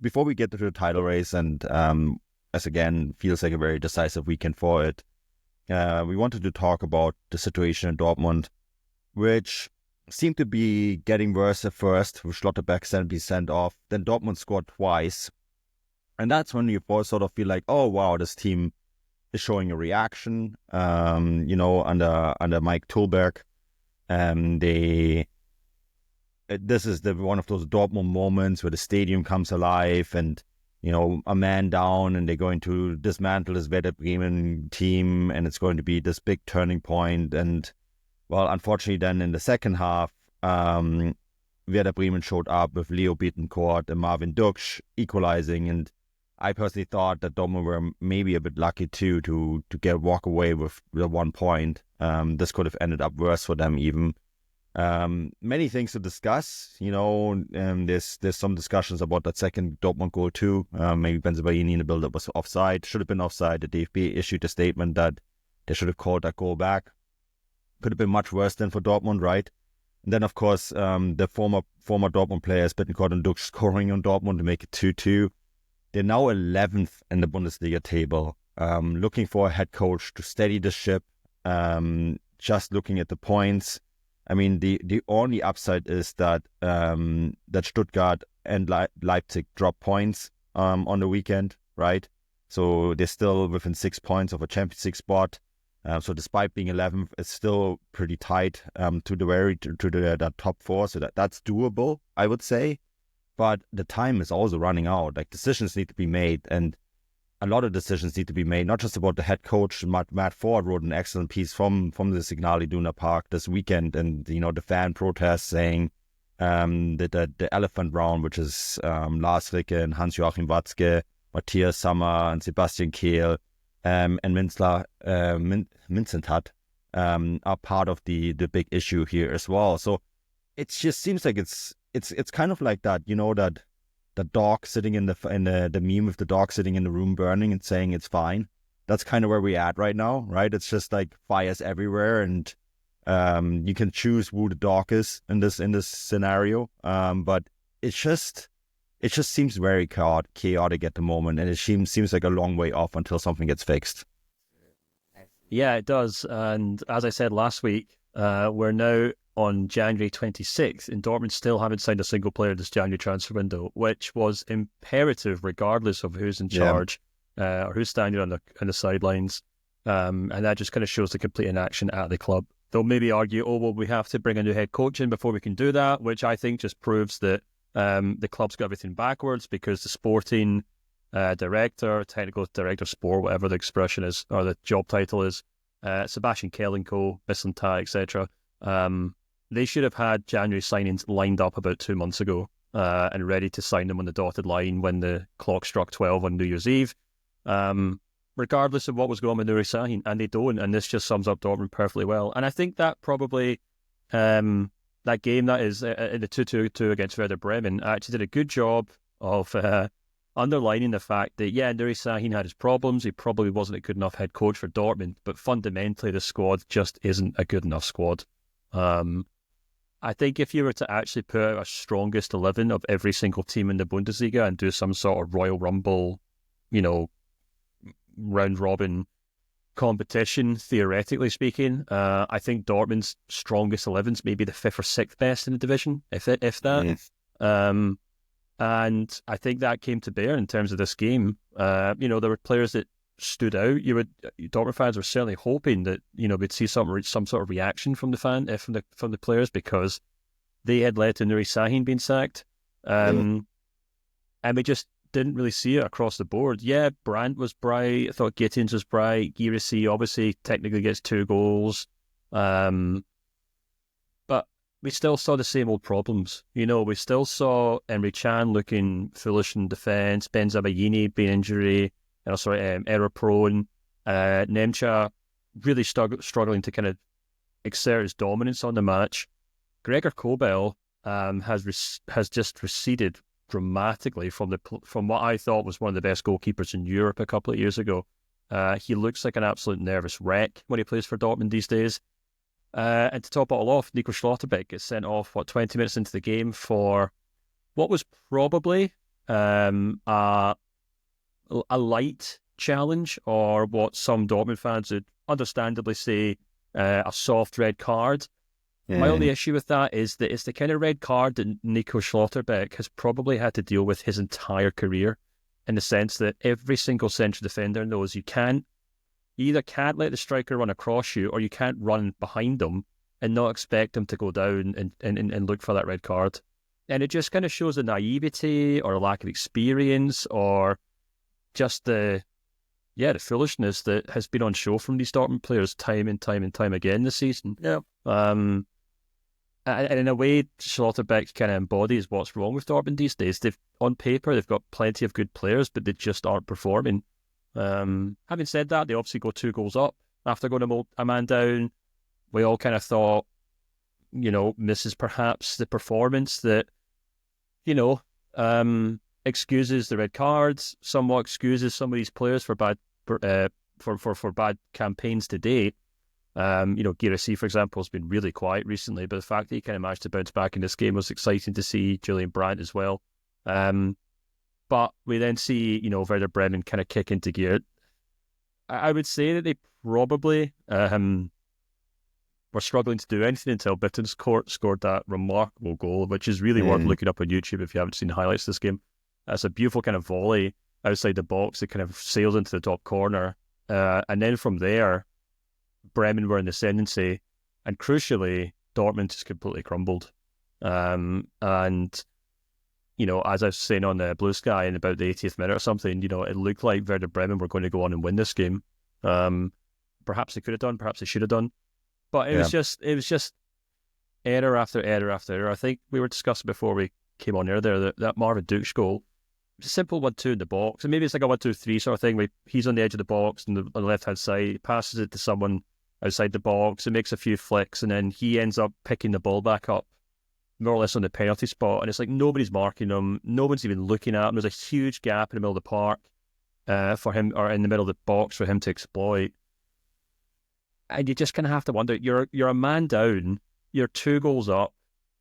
before we get to the title race, and as again feels like a very decisive weekend for it, we wanted to talk about the situation in Dortmund, which seemed to be getting worse at first, with Schlotterbeck being sent off. Then Dortmund scored twice. And that's when you both sort of feel like, oh, wow, this team is showing a reaction, under Mike Tulberg. This is one of those Dortmund moments where the stadium comes alive and, a man down, and they're going to dismantle this Werder Bremen team, and it's going to be this big turning point. And, well, unfortunately then in the second half, Werder Bremen showed up with Leo Bittencourt and Marvin Duksch equalizing, and I personally thought that Dortmund were maybe a bit lucky too to walk away with the 1 point. This could have ended up worse for them even. Many things to discuss, there's some discussions about that second Dortmund goal too. Maybe Benzebaini in the build-up was offside, should have been offside. The DFB issued a statement that they should have called that goal back. Could have been much worse than for Dortmund, right? And then, of course, the former Dortmund players, Bittencourt and Duksch, scoring on Dortmund to make it 2-2. They're now 11th in the Bundesliga table, looking for a head coach to steady the ship. Just looking at the points, I mean, the only upside is that Stuttgart and Leipzig drop points on the weekend, right? So they're still within 6 points of a Champions League spot. So despite being 11th, it's still pretty tight to the top four. So that's doable, I would say. But the time is also running out. Like, decisions need to be made, and a lot of decisions need to be made, not just about the head coach. Matt Ford wrote an excellent piece from the Signal Iduna Park this weekend, and the fan protests saying that the elephant round, which is Lars Ricken, Hans-Joachim Watzke, Matthias Sammer, and Sebastian Kehl, and Minzentat are part of the big issue here as well. So it just seems like it's kind of like that, that the dog sitting in the meme with the dog sitting in the room burning and saying it's fine. That's kind of where we're at right now, right? It's just like fires everywhere, and you can choose who the dog is in this scenario. But it just seems very chaotic at the moment, and it seems like a long way off until something gets fixed. Yeah, it does. And as I said last week, we're now on January 26th, and Dortmund still haven't signed a single player this January transfer window, which was imperative regardless of who's in charge or who's standing on the sidelines. And that just kind of shows the complete inaction at the club. They'll maybe argue, we have to bring a new head coach in before we can do that, which I think just proves that the club's got everything backwards, because the sporting director, technical director, sport, whatever the expression is, or the job title is, Sebastian Kehl and co, Mislintat, etc., they should have had January signings lined up about 2 months ago and ready to sign them on the dotted line when the clock struck 12 on New Year's Eve, regardless of what was going on with Nuri Sahin, and they don't, and this just sums up Dortmund perfectly well. And I think that probably that game that is in the 2-2 against Werder Bremen actually did a good job of underlining the fact that, Nuri Sahin had his problems. He probably wasn't a good enough head coach for Dortmund, but fundamentally the squad just isn't a good enough squad. I think if you were to actually put out a strongest 11 of every single team in the Bundesliga and do some sort of Royal Rumble, round robin competition, theoretically speaking, I think Dortmund's strongest 11's maybe the 5th or 6th best in the division, if that. Yes. And I think that came to bear in terms of this game. There were players that stood out. Dortmund fans were certainly hoping that we'd see some sort of reaction from the players, because they had led to Nuri Sahin being sacked, and we just didn't really see it across the board. Yeah, Brandt was bright. I thought Gittins was bright. Girassi obviously technically gets 2 goals, but we still saw the same old problems. We still saw Emre Can looking foolish in defence, Benzabaini being error prone, Nemcha really struggling to kind of exert his dominance on the match. Gregor Kobel has just receded dramatically from what I thought was one of the best goalkeepers in Europe a couple of years ago. He looks like an absolute nervous wreck when he plays for Dortmund these days. And to top it all off, Nico Schlotterbeck gets sent off 20 minutes into the game for what was probably a light challenge, or what some Dortmund fans would understandably say a soft red card. My only issue with that is that it's the kind of red card that Nico Schlotterbeck has probably had to deal with his entire career, in the sense that every single central defender knows you either can't let the striker run across you, or you can't run behind them and not expect them to go down and look for that red card. And it just kind of shows the naivety or a lack of experience, or just the foolishness that has been on show from these Dortmund players time and time again this season. Yeah. And in a way, Schlotterbeck kind of embodies what's wrong with Dortmund these days. On paper, they've got plenty of good players, but they just aren't performing. Having said that, they obviously go 2 goals up after going a man down. We all kind of thought, misses perhaps the performance that, excuses the red cards, somewhat excuses some of these players for bad for bad campaigns to date. Guirassy, for example, has been really quiet recently, but the fact that he kind of managed to bounce back in this game was exciting to see. Julian Brandt as well. But we then see, Werder Bremen kind of kick into gear. I would say that they probably were struggling to do anything until Bittencourt scored that remarkable goal, which is really worth looking up on YouTube if you haven't seen the highlights of this game. It's a beautiful kind of volley outside the box that kind of sails into the top corner. And then from there, Bremen were in the ascendancy, and crucially, Dortmund just completely crumbled. And, as I was saying on the Blue Sky in about the 80th minute or something, it looked like Werder Bremen were going to go on and win this game. Perhaps they could have done, perhaps they should have done. But it was just error after error after error. I think we were discussing before we came on air there that Marvin Dukes goal, it's a simple 1-2 in the box, and maybe it's like a 1-2-3 sort of thing where he's on the edge of the box on the left-hand side, he passes it to someone outside the box, and makes a few flicks, and then he ends up picking the ball back up more or less on the penalty spot, and it's like nobody's marking him, no one's even looking at him. There's a huge gap in the middle of the park for him, or in the middle of the box for him to exploit. And you just kind of have to wonder, you're a man down, you're 2 goals up,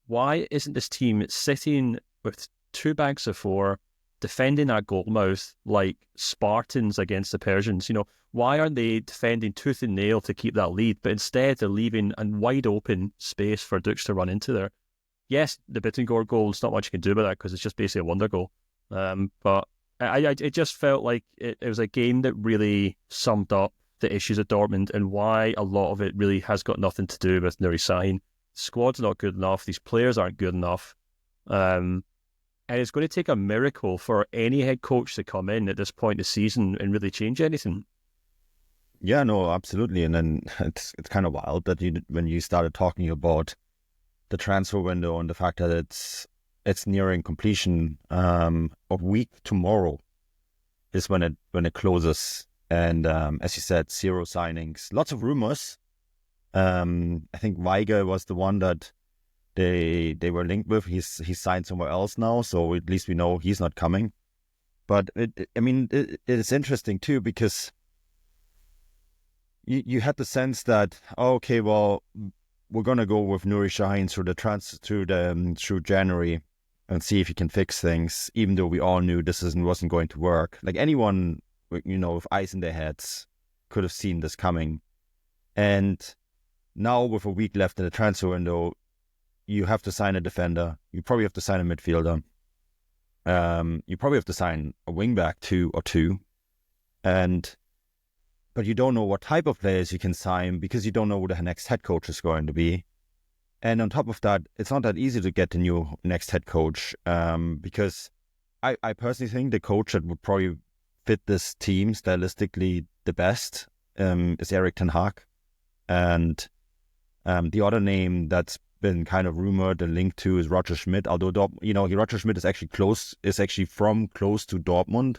why isn't this team sitting with 2 banks of 4, defending that goal mouth like Spartans against the Persians? Why aren't they defending tooth and nail to keep that lead, but instead they're leaving a wide open space for Dukes to run into there? Yes, the Bittencourt goal, there's not much you can do about that because it's just basically a wonder goal. But it just felt like it was a game that really summed up the issues at Dortmund and why a lot of it really has got nothing to do with Nuri Sahin. The squad's not good enough. These players aren't good enough. And it's going to take a miracle for any head coach to come in at this point in the season and really change anything. Yeah, no, absolutely. And then it's kind of wild that when you started talking about the transfer window and the fact that it's nearing completion, a week tomorrow is when it closes. And as you said, 0 signings, lots of rumors. I think Weiger was the one that they were linked with. He's signed somewhere else now, so at least we know he's not coming. But it's interesting too, because you had the sense that, okay, well, we're gonna go with Nuri Sahin through January and see if he can fix things, even though we all knew this wasn't going to work. Like anyone, with ice in their heads could have seen this coming. And now with a week left in the transfer window, you have to sign a defender. You probably have to sign a midfielder. You probably have to sign a wingback or two. But you don't know what type of players you can sign because you don't know who the next head coach is going to be. And on top of that, it's not that easy to get the new next head coach, because I personally think the coach that would probably fit this team stylistically the best is Erik Ten Hag. And the other name that's been kind of rumored and linked to is Roger Schmidt, although Roger Schmidt is actually close to Dortmund,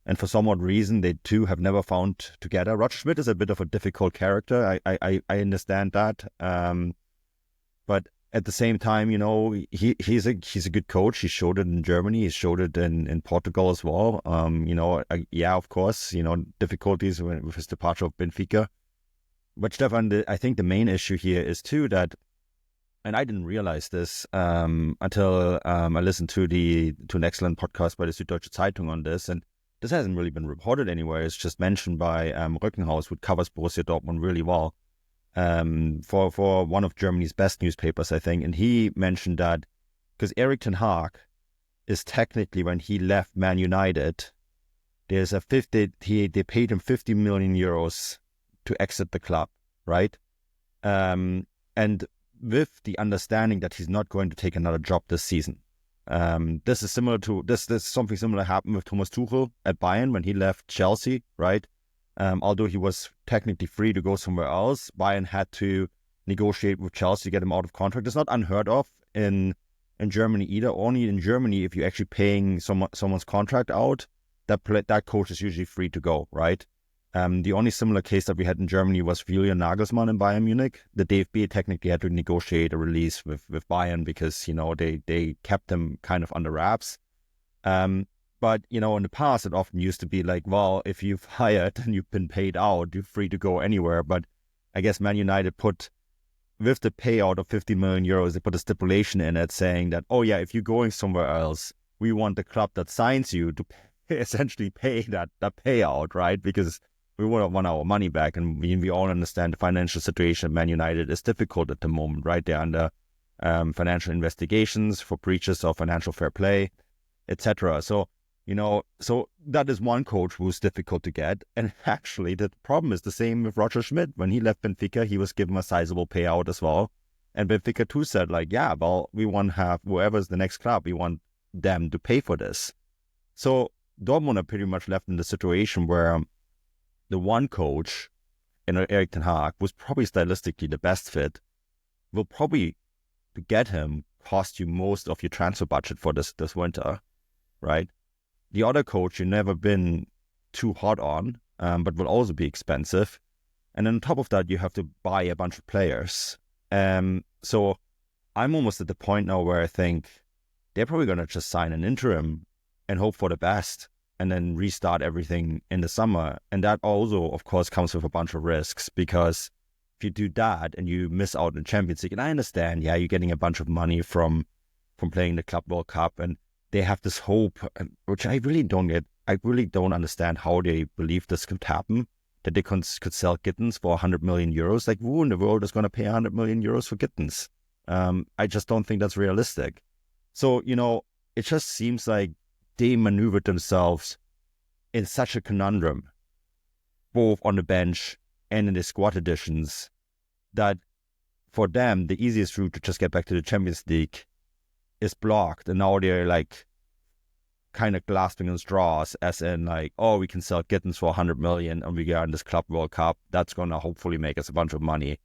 and for some odd reason they two have never found together. Roger Schmidt is a bit of a difficult character. I understand that, but at the same time, he's a good coach. He showed it in Germany. He showed it in Portugal as well. Of course, difficulties with his departure of Benfica. But Stefan, I think the main issue here is too that and I didn't realize this until I listened to an excellent podcast by the Süddeutsche Zeitung on this, and this hasn't really been reported anywhere. It's just mentioned by Röckenhaus, who covers Borussia Dortmund really well, for one of Germany's best newspapers, I think. And he mentioned that because Erik Ten Hag is technically, when he left Man United, there's they paid him 50 million euros to exit the club, right? And with the understanding that he's not going to take another job this season. This is something similar happened with Thomas Tuchel at Bayern when he left Chelsea, right? Although he was technically free to go somewhere else, Bayern had to negotiate with Chelsea to get him out of contract. It's not unheard of in Germany either. Only in Germany, if you're actually paying someone's contract out, that coach is usually free to go, right? The only similar case that we had in Germany was Julian Nagelsmann in Bayern Munich. The DFB technically had to negotiate a release with Bayern because, they kept them kind of under wraps. But, in the past, it often used to be like, well, if you've hired and you've been paid out, you're free to go anywhere. But I guess Man United with the payout of 50 million euros, they put a stipulation in it saying that, oh yeah, if you're going somewhere else, we want the club that signs you to essentially pay that payout, right? Because we want our money back, and we all understand the financial situation of Man United is difficult at the moment, right? They're under financial investigations for breaches of financial fair play, etc. So that is one coach who's difficult to get. And actually, the problem is the same with Roger Schmidt. When he left Benfica, he was given a sizable payout as well. And Benfica too said, like, yeah, well, we want to have whoever's the next club, we want them to pay for this. So Dortmund are pretty much left in the situation where the one coach, Erik Ten Hag, was probably stylistically the best fit, will probably, to get him, cost you most of your transfer budget for this winter, right? The other coach you've never been too hot on, but will also be expensive. And then on top of that, you have to buy a bunch of players. So I'm almost at the point now where I think they're probably going to just sign an interim and hope for the best, and then restart everything in the summer. And that also, of course, comes with a bunch of risks, because if you do that and you miss out on the Champions League, and I understand, yeah, you're getting a bunch of money from playing the Club World Cup, and they have this hope, which I really don't get. I really don't understand how they believe this could happen, that they could sell Gittins for 100 million euros. Like, who in the world is going to pay 100 million euros for Gittins? I just don't think that's realistic. So, it just seems like they maneuvered themselves in such a conundrum, both on the bench and in the squad additions, that for them, the easiest route to just get back to the Champions League is blocked. And now they're like kind of grasping on straws, as in like, oh, we can sell Gittins for 100 million and we get in this Club World Cup. That's going to hopefully make us a bunch of money.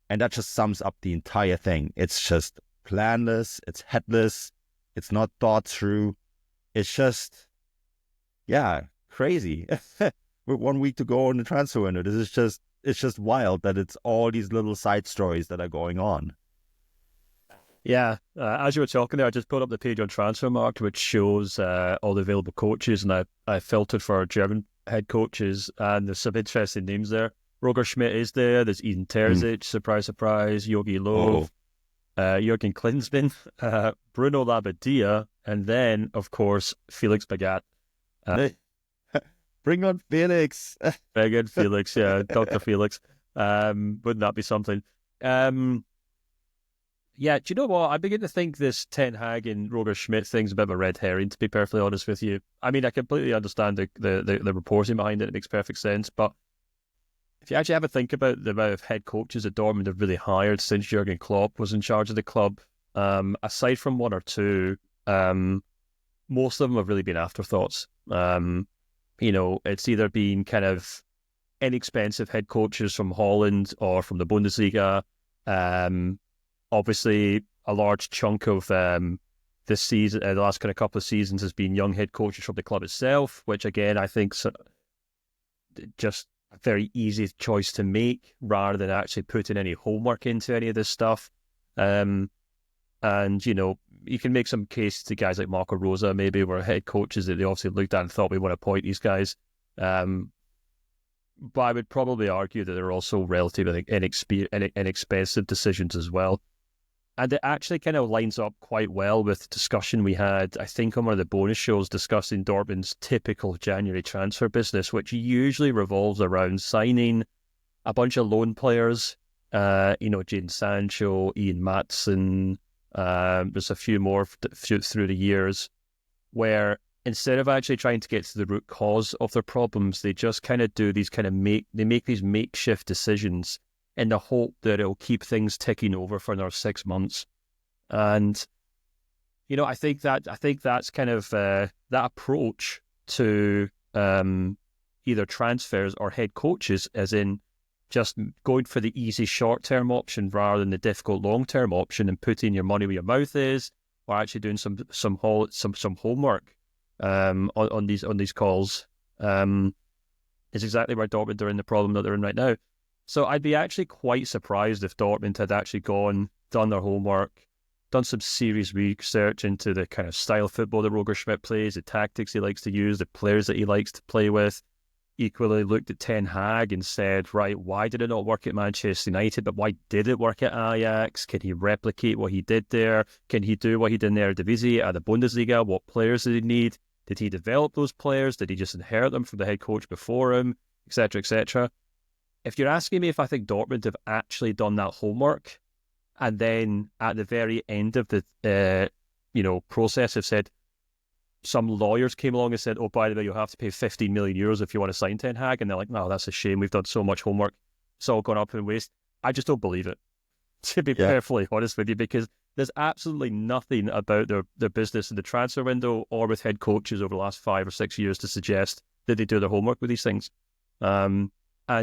And that just sums up the entire thing. It's just planless. It's headless. It's not thought through. It's just, yeah, crazy. With 1 week to go in the transfer window, it's just wild that it's all these little side stories that are going on. Yeah, as you were talking there, I just put up the page on Transfermarkt, which shows all the available coaches, and I filtered for German head coaches, and there's some interesting names there. Roger Schmidt is there. There's Edin Terzic, surprise, surprise. Jogi Löw, Jürgen Klinsmann, Bruno Labbadia, and then, of course, Felix Magath. Bring on Felix. Bring on Felix, yeah, Dr. Felix. Wouldn't that be something? Yeah, do you know what? I begin to think this Ten Hag and Roger Schmidt thing's a bit of a red herring, to be perfectly honest with you. I mean, I completely understand the reporting behind it. It makes perfect sense. But if you actually have a think about the amount of head coaches that Dortmund have really hired since Jurgen Klopp was in charge of the club, aside from one or two, most of them have really been afterthoughts. It's either been kind of inexpensive head coaches from Holland or from the Bundesliga. Obviously, a large chunk of this season, the last kind of couple of seasons, has been young head coaches from the club itself, which again I think just a very easy choice to make rather than actually putting any homework into any of this stuff. And you can make some case to guys like Marco Rosa, maybe, were head coaches that they obviously looked at and thought, we want to appoint these guys. But I would probably argue that they're also relatively inexpensive decisions as well. And it actually kind of lines up quite well with the discussion we had, I think, on one of the bonus shows discussing Dortmund's typical January transfer business, which usually revolves around signing a bunch of loan players, Jadon Sancho, Ian Maatsen, there's a few more through the years, where instead of actually trying to get to the root cause of their problems, they just kind of do these make these makeshift decisions in the hope that it'll keep things ticking over for another 6 months. And, I think that's kind of that approach to either transfers or head coaches, as in just going for the easy short-term option rather than the difficult long-term option and putting your money where your mouth is, or actually doing some homework on these calls, is exactly where Dortmund are in the problem that they're in right now. So I'd be actually quite surprised if Dortmund had actually done their homework, done some serious research into the kind of style of football that Roger Schmidt plays, the tactics he likes to use, the players that he likes to play with. Equally looked at Ten Hag and said, right, why did it not work at Manchester United, but why did it work at Ajax? Can he replicate what he did there? Can he do what he did in the Eredivisie at the Bundesliga? What players did he need? Did he develop those players? Did he just inherit them from the head coach before him, etc., etc.? If you're asking me if I think Dortmund have actually done that homework, and then at the very end of the process have said, some lawyers came along and said, oh, by the way, you'll have to pay 15 million euros if you want to sign Ten Hag, and they're like, no, that's a shame, we've done so much homework, it's all gone up in waste. I just don't believe it, to be perfectly honest with you, because there's absolutely nothing about their business in the transfer window or with head coaches over the last 5 or 6 years to suggest that they do their homework with these things. And,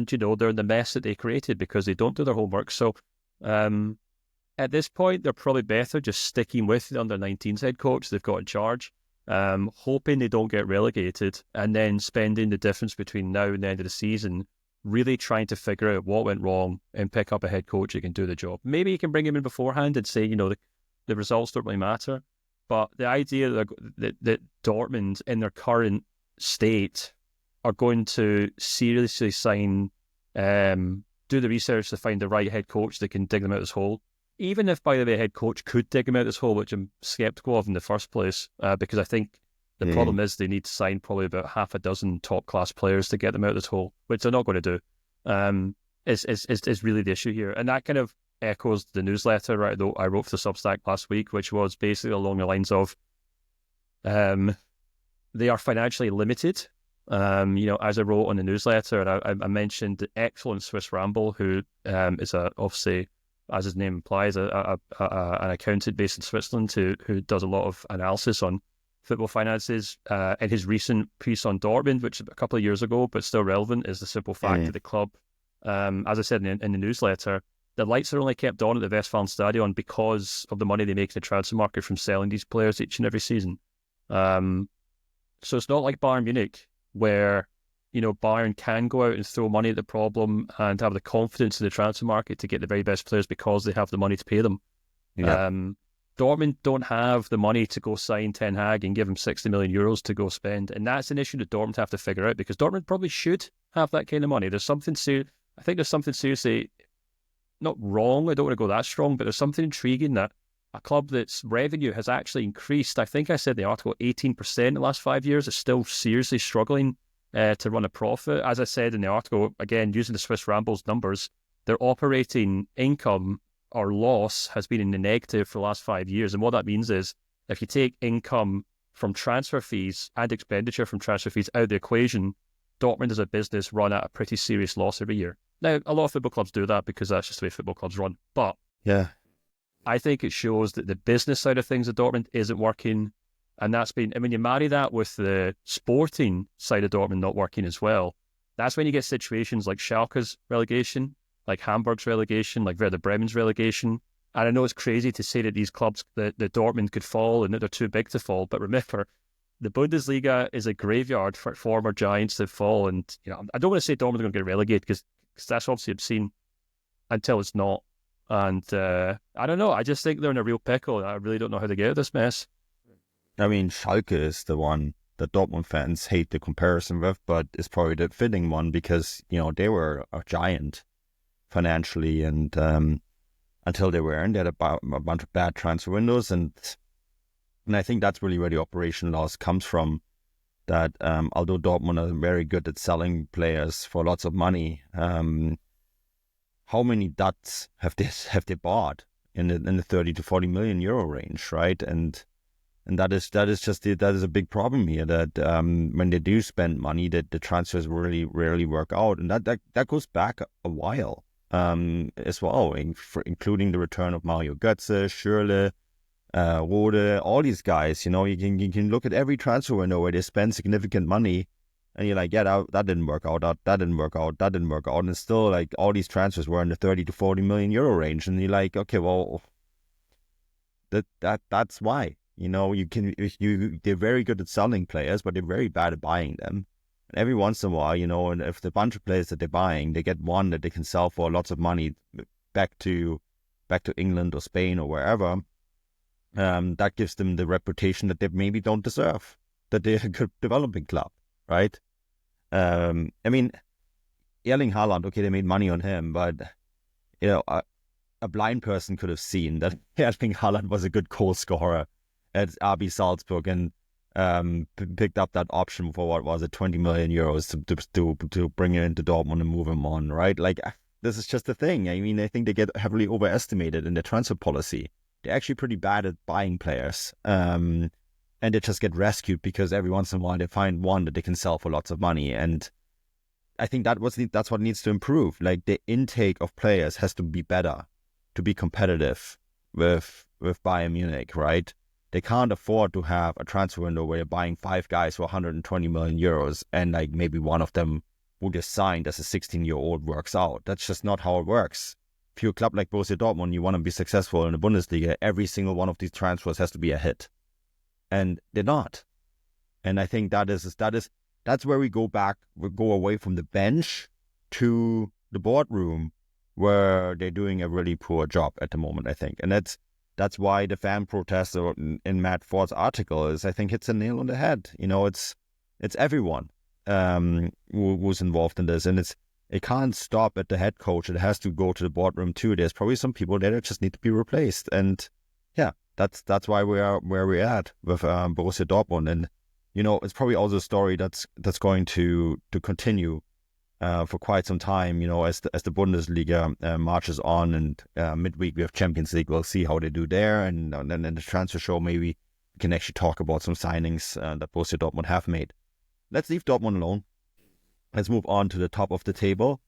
they're in the mess that they created because they don't do their homework. So at this point, they're probably better just sticking with the under-19s head coach they've got in charge, hoping they don't get relegated, and then spending the difference between now and the end of the season really trying to figure out what went wrong and pick up a head coach who can do the job. Maybe you can bring him in beforehand and say, the results don't really matter. But the idea that Dortmund, in their current state, are going to seriously sign, do the research to find the right head coach that can dig them out of this hole. Even if, by the way, a head coach could dig them out of this hole, which I'm sceptical of in the first place, because I think the problem is they need to sign probably about half a dozen top-class players to get them out of this hole, which they're not going to do, is really the issue here. And that kind of echoes the newsletter I wrote for the Substack last week, which was basically along the lines of they are financially limited. As I wrote on the newsletter, and I mentioned the excellent Swiss Ramble, who is obviously, as his name implies, an accountant based in Switzerland who does a lot of analysis on football finances. And his recent piece on Dortmund, which is a couple of years ago, but still relevant, is the simple fact that the club, as I said in the newsletter, the lights are only kept on at the Westfalenstadion because of the money they make in the transfer market from selling these players each and every season. So it's not like Bayern Munich, where Bayern can go out and throw money at the problem and have the confidence in the transfer market to get the very best players because they have the money to pay them. Yeah. Dortmund don't have the money to go sign Ten Hag and give him 60 million euros to go spend, and that's an issue that Dortmund have to figure out, because Dortmund probably should have that kind of money. I think there's something seriously not wrong, I don't want to go that strong, but there's something intriguing that a club that's revenue has actually increased. I think I said in the article 18% in the last 5 years is still seriously struggling to run a profit. As I said in the article, again, using the Swiss Rambles numbers, their operating income or loss has been in the negative for the last 5 years. And what that means is if you take income from transfer fees and expenditure from transfer fees out of the equation, Dortmund as a business run at a pretty serious loss every year. Now, a lot of football clubs do that because that's just the way football clubs run. But I think it shows that the business side of things at Dortmund isn't working. And when you marry that with the sporting side of Dortmund not working as well, that's when you get situations like Schalke's relegation, like Hamburg's relegation, like Werder Bremen's relegation. And I know it's crazy to say that these clubs, that Dortmund could fall and that they're too big to fall. But remember, the Bundesliga is a graveyard for former giants that fall. And I don't want to say Dortmund are going to get relegated because that's obviously obscene until it's not. And I don't know. I just think they're in a real pickle. I really don't know how to get out of this mess. I mean, Schalke is the one that Dortmund fans hate the comparison with, but it's probably the fitting one because, they were a giant financially. And until they weren't. They had a bunch of bad transfer windows, and I think that's really where the operational loss comes from. That although Dortmund are very good at selling players for lots of money, how many duds have they bought in the 30 to 40 million euro range, right? And that is a big problem here. That when they do spend money, that the transfers really rarely work out, and that goes back a while as well, including the return of Mario Götze, Schürrle, Rode, all these guys. You can look at every transfer window where they spend significant money, and you're like, yeah, that didn't work out, that didn't work out, that didn't work out, and it's still like all these transfers were in the 30 to 40 million euro range, and you're like, okay, well, that's why. They're very good at selling players, but they're very bad at buying them. And every once in a while, and if the bunch of players that they're buying, they get one that they can sell for lots of money back to England or Spain or wherever. That gives them the reputation that they maybe don't deserve, that they're a good developing club, right? I mean, Erling Haaland, okay, they made money on him, but a blind person could have seen that Erling Haaland was a good goal scorer at RB Salzburg, and picked up that option for, what was it, 20 million euros to bring him into Dortmund and move him on, right? Like, this is just the thing. I mean, I think they get heavily overestimated in their transfer policy. They're actually pretty bad at buying players, and they just get rescued because every once in a while they find one that they can sell for lots of money. And I think that's what needs to improve. Like, the intake of players has to be better to be competitive with Bayern Munich, right? They can't afford to have a transfer window where you're buying 5 guys for 120 million euros and like maybe one of them who just signed as a 16-year-old works out. That's just not how it works. If you're a club like Borussia Dortmund, you want to be successful in the Bundesliga, every single one of these transfers has to be a hit. And they're not. And I think that's where we go away from the bench to the boardroom, where they're doing a really poor job at the moment, I think. And that's why the fan protest in Matt Ford's article is, I think, hits a nail on the head. It's everyone who's involved in this, and it can't stop at the head coach. It has to go to the boardroom too. There's probably some people there that just need to be replaced, and yeah, that's why we are where we're at with Borussia Dortmund. And it's probably also a story that's going to continue for quite some time, as the Bundesliga marches on, and midweek we have Champions League. We'll see how they do there, and then in the transfer show maybe we can actually talk about some signings that Borussia Dortmund have made. Let's leave Dortmund alone. Let's move on to the top of the table.